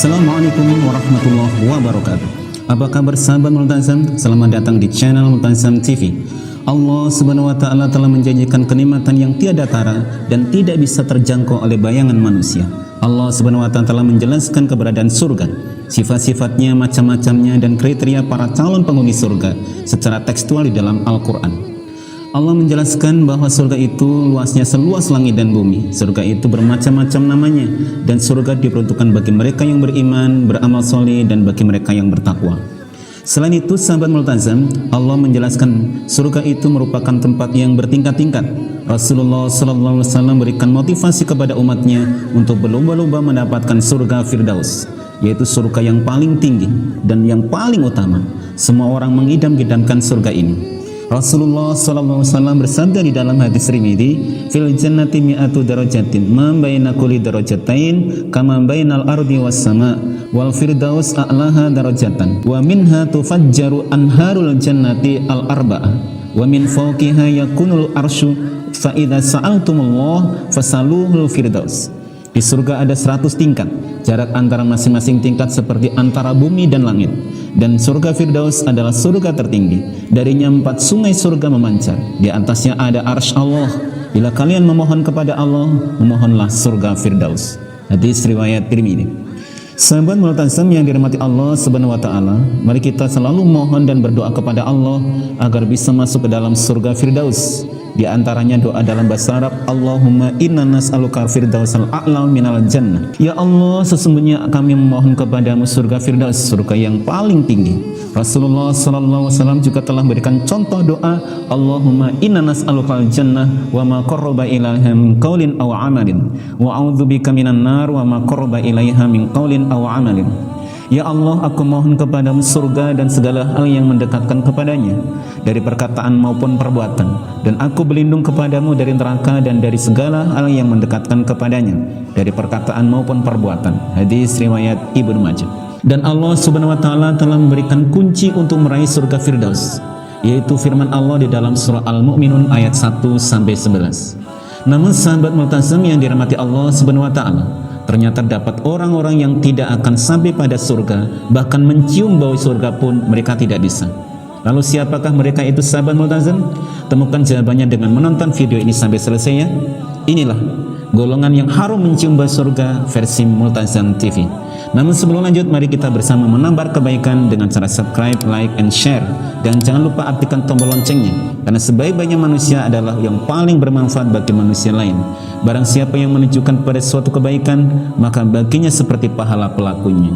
Assalamualaikum warahmatullahi wabarakatuh. Apa kabar sahabat Multazam? Selamat datang di channel Multazam TV. Allah Subhanahu wa taala telah menjanjikan kenikmatan yang tiada tara dan tidak bisa terjangkau oleh bayangan manusia. Allah Subhanahu wa taala telah menjelaskan keberadaan surga, sifat-sifatnya, macam-macamnya dan kriteria para calon penghuni surga secara tekstual di dalam Al-Qur'an. Allah menjelaskan bahwa surga itu luasnya seluas langit dan bumi. Surga itu bermacam-macam namanya, dan surga diperuntukkan bagi mereka yang beriman, beramal soleh, dan bagi mereka yang bertakwa. Selain itu, sahabat Multazam, Allah menjelaskan surga itu merupakan tempat yang bertingkat-tingkat. Rasulullah SAW berikan motivasi kepada umatnya untuk berlomba-lomba mendapatkan surga Firdaus, yaitu surga yang paling tinggi dan yang paling utama. Semua orang mengidam-idamkan surga ini. Rasulullah SAW bersabda di dalam hadis Tirmidzi, "Fil jannati mi'atu darajatin, ma baina kulli darajatain kama bainal ardi was sama, wal firdaus a'laha darajatan, wa minha tufajjaru anharul jannati al arba'ah, wa min fawqiha yakunul arsyu, fa idza sa'altumullah fasaluhul firdaus." Di surga ada 100 tingkat. Jarak antara masing-masing tingkat seperti antara bumi dan langit. Dan surga Firdaus adalah surga tertinggi. Darinya 4 sungai surga memancar. Di atasnya ada arsy Allah. Bila kalian memohon kepada Allah, memohonlah surga Firdaus. Hadis riwayat Tirmidzi. Sahabat Multazam yang dirahmati Allah Subhanahu wa taala, mari kita selalu mohon dan berdoa kepada Allah agar bisa masuk ke dalam surga Firdaus. Di antaranya doa dalam bahasa Arab, Allahumma inna nas'aluka firdausal a'la minal jannah. Ya Allah, sesungguhnya kami memohon kepadamu surga Firdaus, surga yang paling tinggi. Rasulullah SAW juga telah memberikan contoh doa, Allahumma inna nas'alukal jannah wa ma qarraba ilaiha min qaulin aw amalin, wa a'udzubika minan nar wa ma qarraba ilaiha min qaulin aw amalin. Ya Allah, aku mohon kepadamu surga dan segala hal yang mendekatkan kepadanya dari perkataan maupun perbuatan, dan aku berlindung kepadamu dari neraka dan dari segala hal yang mendekatkan kepadanya dari perkataan maupun perbuatan. Hadis riwayat Ibnu Majah. Dan Allah Subhanahu wa taala telah memberikan kunci untuk meraih surga Firdaus, yaitu firman Allah di dalam surah Al-Mu'minun ayat 1 sampai 11. Namun sahabat Multazam yang dirahmati Allah Subhanahu wa taala, ternyata dapat orang-orang yang tidak akan sampai pada surga, bahkan mencium bau surga pun mereka tidak bisa. Lalu siapakah mereka itu sahabat Multazam? Temukan jawabannya dengan menonton video ini sampai selesai ya. Inilah golongan yang harum mencium bau surga versi Multazam TV. Namun sebelum lanjut, mari kita bersama menambah kebaikan dengan cara subscribe, like, and share. Dan jangan lupa aktifkan tombol loncengnya, karena sebaik-baiknya manusia adalah yang paling bermanfaat bagi manusia lain. Barang siapa yang menunjukkan pada suatu kebaikan, maka baginya seperti pahala pelakunya.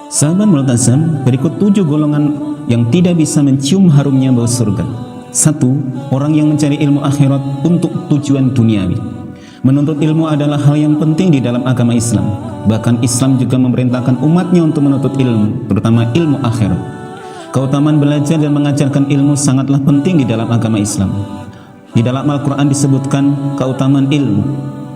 Sahabat Multazam, berikut 7 golongan yang tidak bisa mencium harumnya bau surga. 1. Orang yang mencari ilmu akhirat untuk tujuan duniawi. Menuntut ilmu adalah hal yang penting di dalam agama Islam. Bahkan Islam juga memerintahkan umatnya untuk menuntut ilmu, terutama ilmu akhirat. Keutamaan belajar dan mengajarkan ilmu sangatlah penting di dalam agama Islam. Di dalam Al-Quran disebutkan keutamaan ilmu.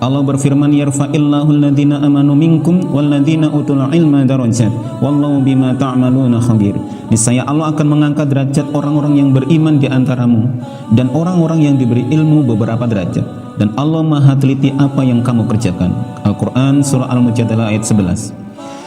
Allah berfirman, yarfa'illahu alladhina amanu minkum walladhina utul ilma darajat wallahu bima ta'maluna khabir. Niscaya Allah akan mengangkat derajat orang-orang yang beriman di antaramu dan orang-orang yang diberi ilmu beberapa derajat, dan Allah Maha teliti apa yang kamu kerjakan. Al-Quran surah Al-Mujadalah ayat 11.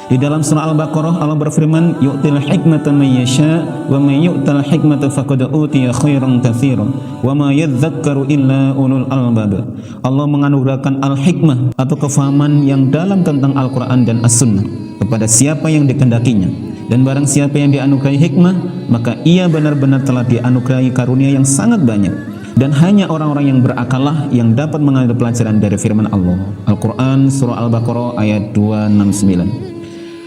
Di dalam surah Al-Baqarah Allah berfirman, yu'til hikmata man yasha wa man yu'tal hikmata faqad utiya khairan katsiran wa ma yadhakkaru illa ulul albab. Allah menganugerahkan al-hikmah atau kefahaman yang dalam tentang Al-Quran dan As-Sunnah kepada siapa yang dikehendakinya, dan barang siapa yang dianugerahi hikmah, maka ia benar-benar telah dianugerahi karunia yang sangat banyak. Dan hanya orang-orang yang berakallah yang dapat mengambil pelajaran dari firman Allah. Al-Quran surah Al-Baqarah ayat 269.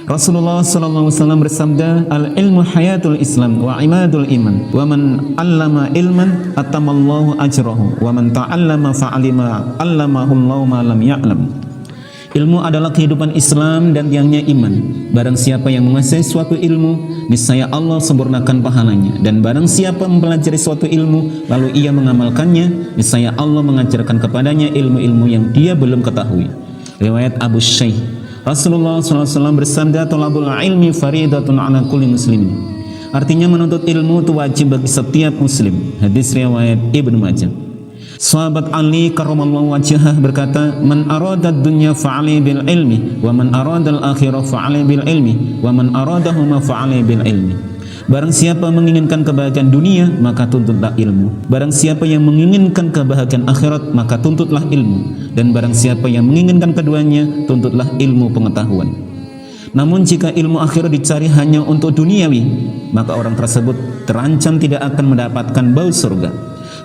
Rasulullah SAW bersabda, al-ilmu hayatul Islam wa imadul iman, wa man 'allama ilman atamallahu ajrahu, wa man ta'allama fa'alima 'allamahu Allahu ma lam ya'lam. Ilmu adalah kehidupan Islam dan tiangnya iman. Barang siapa yang menguasai suatu ilmu, niscaya Allah sempurnakan pahalanya. Dan barang siapa mempelajari suatu ilmu lalu ia mengamalkannya, niscaya Allah mengajarkan kepadanya ilmu-ilmu yang dia belum ketahui. Riwayat Abu Shaykh. Rasulullah SAW bersabda, thalabul ilmi faridatun ala kulli muslimin. Artinya menuntut ilmu itu wajib bagi setiap muslim. Hadis riwayat Ibnu Majah. Sahabat Ali karramallahu wajhah berkata, "Man arada ad-dunya fa'ali bil ilmi, wa man arada al-akhirah fa'ali bil ilmi, wa man aradahuma fa'ali bil ilmi." Barang siapa menginginkan kebahagiaan dunia, maka tuntutlah ilmu. Barang siapa yang menginginkan kebahagiaan akhirat, maka tuntutlah ilmu. Dan barang siapa yang menginginkan keduanya, tuntutlah ilmu pengetahuan. Namun jika ilmu akhirat dicari hanya untuk duniawi, maka orang tersebut terancam tidak akan mendapatkan bau surga.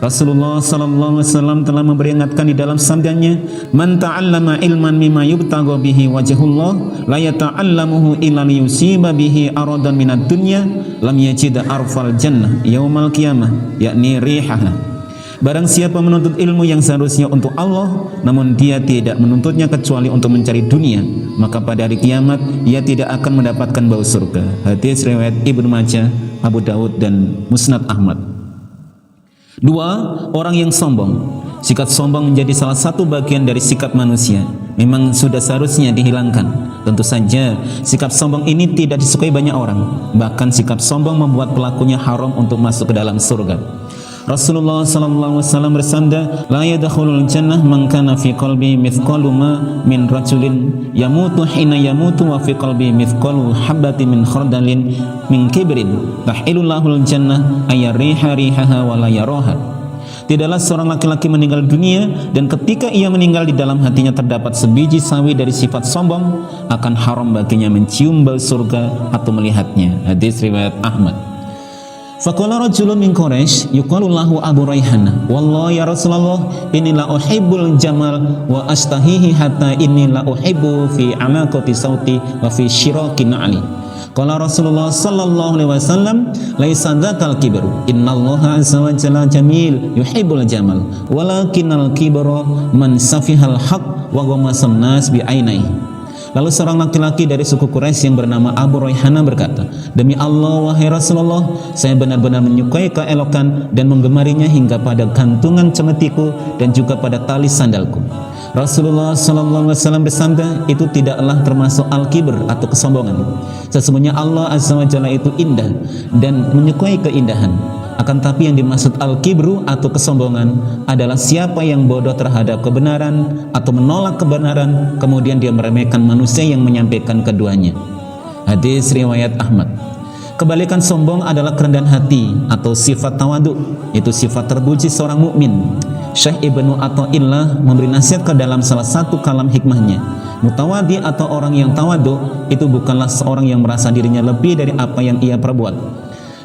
Rasulullah sallallahu alaihi wasallam telah memperingatkan di dalam sabdanya, "Man ta'allama ilman mimma yubtagha bihi wajhullah, la yata'allamuhu illa liyusiba bihi aradan minad dunya, lam yajid arfal jannah yaumal qiyamah, yakni rihaha." Barang siapa menuntut ilmu yang seharusnya untuk Allah, namun dia tidak menuntutnya kecuali untuk mencari dunia, maka pada hari kiamat ia tidak akan mendapatkan bau surga. Hadis riwayat Ibnu Majah, Abu Daud dan Musnad Ahmad. 2. Orang yang sombong. Sikap sombong menjadi salah satu bagian dari sikap manusia. Memang sudah seharusnya dihilangkan. Tentu saja sikap sombong ini tidak disukai banyak orang. Bahkan sikap sombong membuat pelakunya haram untuk masuk ke dalam surga. Rasulullah sallallahu alaihi wasallam bersabda, "La yadkhulul jannah man kana fi qalbi mithqalu ma min rajulin yamutu hina yamutu wa fi qalbi mithqalu habatin min khardalin min kibrin tahilulahul jannah ayariha rihaha wa la yaraha." Tidaklah seorang laki-laki meninggal dunia dan ketika ia meninggal di dalam hatinya terdapat sebiji sawi dari sifat sombong, akan haram baginya mencium bau surga atau melihatnya. Hadis riwayat Ahmad. Faqala rajulun min Quraisy yuqalu lahu Abu Raihana, "Wallahi ya Rasulullah, inni la uhibbul jamal wa astahihi hatta inni la uhibbu fi amaqati sauti wa fi syiraqi na'li." Qala Rasulullah sallallahu alaihi wasallam, "Laisa dzakal kibru, innallaha azza wa jalla jamil yuhibbul jamal, walakinnal kibra man safihal haqq wa ghamasan nas bi ainaihi." Lalu seorang laki-laki dari suku Quraisy yang bernama Abu Raihana berkata, "Demi Allah, wahai Rasulullah, saya benar-benar menyukai keelokan dan menggemarinya hingga pada gantungan cemetiku dan juga pada tali sandalku." Rasulullah sallallahu alaihi wasallam bersabda, "Itu tidaklah termasuk al-kibr atau kesombongan. Sesungguhnya Allah azza wa jalla itu indah dan menyukai keindahan. Akan tapi yang dimaksud al-kibru atau kesombongan adalah siapa yang bodoh terhadap kebenaran atau menolak kebenaran, kemudian dia meremehkan manusia yang menyampaikan keduanya." Hadis riwayat Ahmad. Kebalikan sombong adalah kerendahan hati atau sifat tawadu, itu sifat terpuji seorang mukmin. Syekh Ibnu Athaillah memberi nasihat ke dalam salah satu kalam hikmahnya. Mutawadi atau orang yang tawadu itu bukanlah seorang yang merasa dirinya lebih dari apa yang ia perbuat.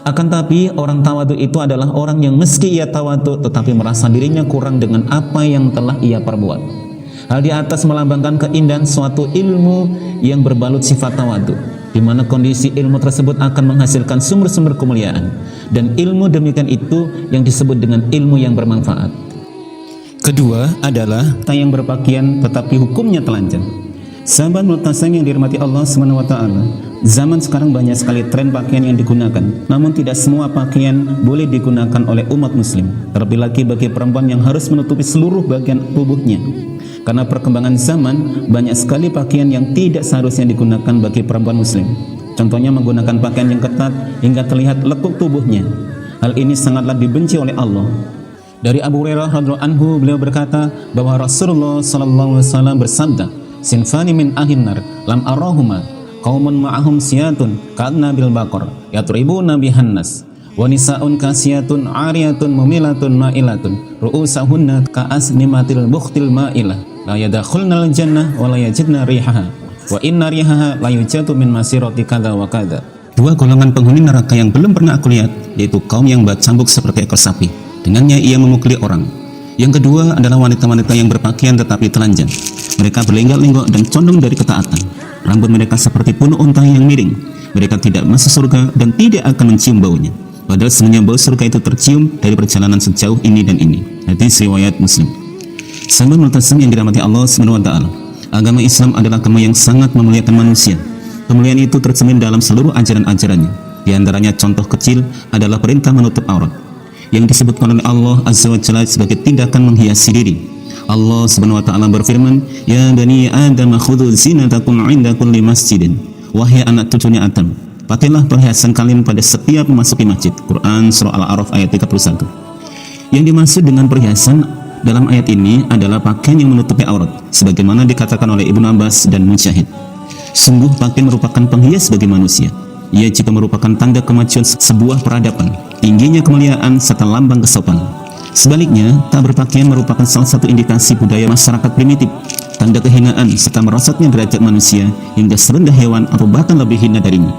Akan tapi orang tawadu itu adalah orang yang meski ia tawadu tetapi merasa dirinya kurang dengan apa yang telah ia perbuat. Hal di atas melambangkan keindahan suatu ilmu yang berbalut sifat tawadu, di mana kondisi ilmu tersebut akan menghasilkan sumber-sumber kemuliaan, dan ilmu demikian itu yang disebut dengan ilmu yang bermanfaat. Kedua adalah yang berpakaian tetapi hukumnya telanjang. Sahabat multasim yang dirahmati Allah SWT, zaman sekarang banyak sekali tren pakaian yang digunakan, namun tidak semua pakaian boleh digunakan oleh umat muslim, terlebih lagi bagi perempuan yang harus menutupi seluruh bagian tubuhnya. Karena perkembangan zaman, banyak sekali pakaian yang tidak seharusnya digunakan bagi perempuan muslim. Contohnya menggunakan pakaian yang ketat hingga terlihat lekuk tubuhnya. Hal ini sangatlah dibenci oleh Allah. Dari Abu Hurairah radhiyallahu anhu, beliau berkata bahwa Rasulullah sallallahu alaihi wasallam bersabda, "Sinfani min ahlin nar lam arahuma, qaumun ma'ahum siyatun ka'anna bil baqar yatribuna bihan nas, wa nisaun kasiyatun 'ariyatun mumilatun ma'ilatun ru'usahunna ka'asnimatil bukhtil ma'ilah la yadkhulnal jannah wa la yajidna rihaha wa inna rihaha la yujatu min masirati kadza wa kadza." Dua golongan penghuni neraka yang belum pernah aku lihat, yaitu kaum yang bercambuk seperti ekor sapi, dengannya ia memukuli orang. Yang kedua adalah wanita-wanita yang berpakaian tetapi telanjang. Mereka berlenggak-lenggok dan condong dari ketaatan. Rambut mereka seperti punuk unta yang miring. Mereka tidak masuk surga dan tidak akan mencium baunya. Padahal sebenarnya bau surga itu tercium dari perjalanan sejauh ini dan ini. Hadis riwayat Muslim. Sahabat multasim yang dirahmati Allah SWT, agama Islam adalah agama yang sangat memuliakan manusia. Kemuliaan itu tercermin dalam seluruh ajaran-ajarannya. Di antaranya contoh kecil adalah perintah menutup aurat, yang disebutkan oleh Allah Azza wa Jalla sebagai tindakan menghiasi diri. Allah Subhanahu wa taala berfirman, "Ya bani Adam khudhu zinatakum 'inda kulli masjidin." Wahai anak cucunya Adam, pakailah perhiasan kalian pada setiap memasuki masjid. Quran surah Al-A'raf ayat 31. Yang dimaksud dengan perhiasan dalam ayat ini adalah pakaian yang menutupi aurat, sebagaimana dikatakan oleh Ibnu Abbas dan Mujahid. Sungguh pakaian merupakan penghias bagi manusia. Ia juga merupakan tanda kemajuan sebuah peradaban, tingginya kemuliaan serta lambang kesopanan. Sebaliknya, tak berpakaian merupakan salah satu indikasi budaya masyarakat primitif, tanda kehinaan serta merosotnya derajat manusia hingga serendah hewan atau bahkan lebih hina darinya.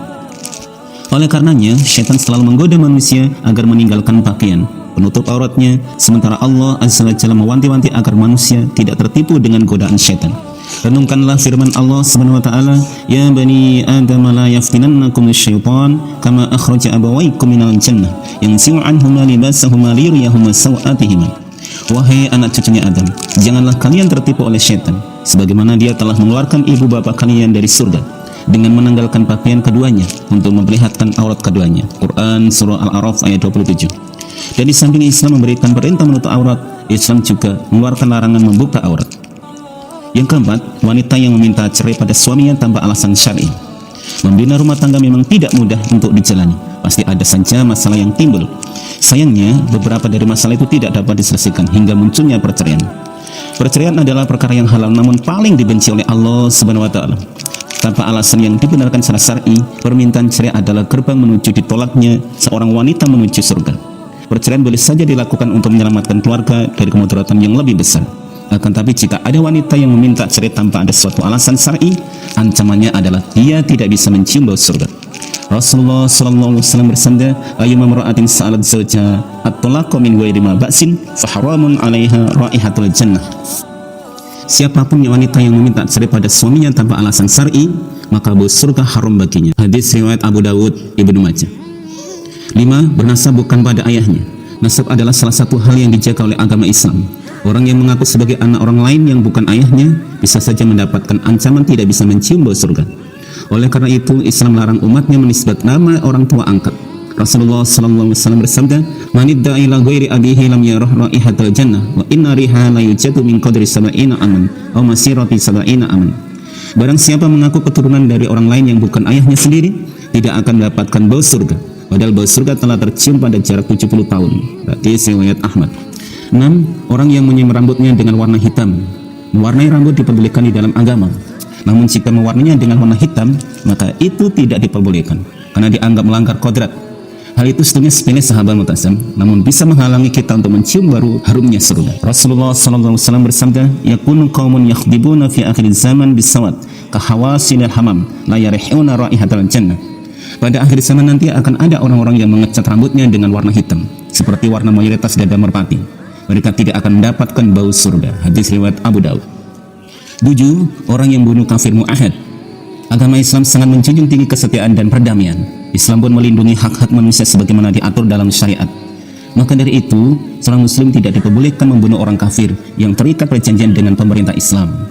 Oleh karenanya, syaitan selalu menggoda manusia agar meninggalkan pakaian penutup auratnya, sementara Allah Azza wa Jalla mewanti-wanti agar manusia tidak tertipu dengan godaan syaitan. Renungkanlah firman Allah Subhanahu wa taala, "Ya bani Adam la yaftinannakum asy-syaitan kama akhraja abawaykum minal jannah yanzi'u anhuma libasahuma liyuriyahuma sawatihima." Wahai anak cucunya Adam, janganlah kalian tertipu oleh syaitan, sebagaimana dia telah mengeluarkan ibu bapa kalian dari surga dengan menanggalkan pakaian keduanya untuk memperlihatkan aurat keduanya. Quran Surah Al-A'raf ayat 27. Dan di samping Islam memberikan perintah menutup aurat, Islam juga mengeluarkan larangan membuka aurat. Yang keempat, wanita yang meminta cerai pada suaminya tanpa alasan syar'i. Membina rumah tangga memang tidak mudah untuk dijalani. Pasti ada saja masalah yang timbul. Sayangnya, beberapa dari masalah itu tidak dapat diselesaikan hingga munculnya perceraian. Perceraian adalah perkara yang halal namun paling dibenci oleh Allah Subhanahu wa taala. Tanpa alasan yang dibenarkan secara syar'i, permintaan cerai adalah gerbang menuju ditolaknya seorang wanita menuju surga. Perceraian boleh saja dilakukan untuk menyelamatkan keluarga dari kemudaratan yang lebih besar. Akan tapi jika ada wanita yang meminta cerai tanpa ada suatu alasan syar'i, ancamannya adalah dia tidak bisa mencium bau surga. Rasulullah sallallahu alaihi wasallam bersabda, "Ayyuma imra'atin sa'alat zawjaha at-talaqu min ghairi ma ba'sin fa haramun 'alaiha raihatul jannah." Siapapun wanita yang meminta cerai pada suaminya tanpa alasan syar'i, maka bau surga haram baginya. Hadis riwayat Abu Dawud, Ibnu Majah. 5. Bernasab bukan pada ayahnya. Nasab adalah salah satu hal yang dijaga oleh agama Islam. Orang yang mengaku sebagai anak orang lain yang bukan ayahnya bisa saja mendapatkan ancaman tidak bisa mencium bau surga. Oleh karena itu, Islam melarang umatnya menisbat nama orang tua angkat. Rasulullah sallallahu alaihi wasallam bersabda, "Man idda'a ila ghairi abihi lam yarah raihatal jannah wa inna riha la yujadu min qadri 70 aman aw masirati 70 aman." Barang siapa mengaku keturunan dari orang lain yang bukan ayahnya sendiri, tidak akan mendapatkan bau surga. Padahal bau surga telah tercium pada jarak 70 tahun. Berarti riwayat Ahmad. 6. Orang yang menyimpan rambutnya dengan warna hitam. Mewarnai rambut diperbolehkan di dalam agama. Namun jika mewarnainya dengan warna hitam, maka itu tidak diperbolehkan karena dianggap melanggar kodrat. Hal itu sebenarnya sepele sahabat mutasam, namun bisa menghalangi kita untuk mencium baru harumnya surga. Rasulullah sallallahu alaihi wasallam bersabda, "Yakunu qaumun yakhdibuna fi akhir zaman bisawad ka hawasilil hamam la yarihuna raihatal jannah." Pada akhir zaman nanti akan ada orang-orang yang mengecat rambutnya dengan warna hitam, seperti warna mayoritas dada merpati. Mereka tidak akan mendapatkan bau surga. Hadis riwayat Abu Daud. 7. Orang yang bunuh kafir mu'ahad. Agama Islam sangat menjunjung tinggi kesetiaan dan perdamaian. Islam pun melindungi hak-hak manusia sebagaimana diatur dalam syariat. Maka dari itu, seorang muslim tidak diperbolehkan membunuh orang kafir yang terikat perjanjian dengan pemerintah Islam.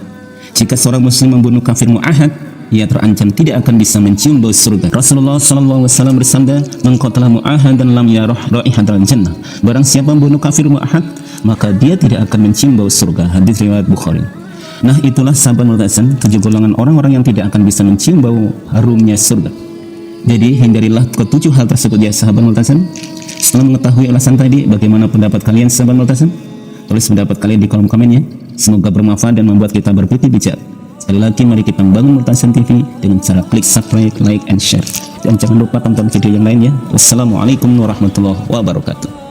Jika seorang muslim membunuh kafir mu'ahad, ia terancam tidak akan bisa mencium bau surga. Rasulullah sallallahu alaihi wasallam bersabda, "Man qatala mu'ahadan lam yarah raihatal jannah." Barang siapa membunuh kafir mu'ahad, maka dia tidak akan mencium bau surga. Hadis riwayat Bukhari. Nah, itulah sahabat multasan, 7 golongan orang-orang yang tidak akan bisa mencium bau harumnya surga. Jadi hindarilah ke-7 hal tersebut ya sahabat multasan. Setelah mengetahui alasan tadi, bagaimana pendapat kalian sahabat multasan? Tulis pendapat kalian di kolom komen ya. Semoga bermanfaat dan membuat kita berpikir bijak. Sekali lagi, mari kita membangun Multasan TV dengan cara klik subscribe, like, and share. Dan jangan lupa tonton video yang lain ya. Wassalamualaikum warahmatullahi wabarakatuh.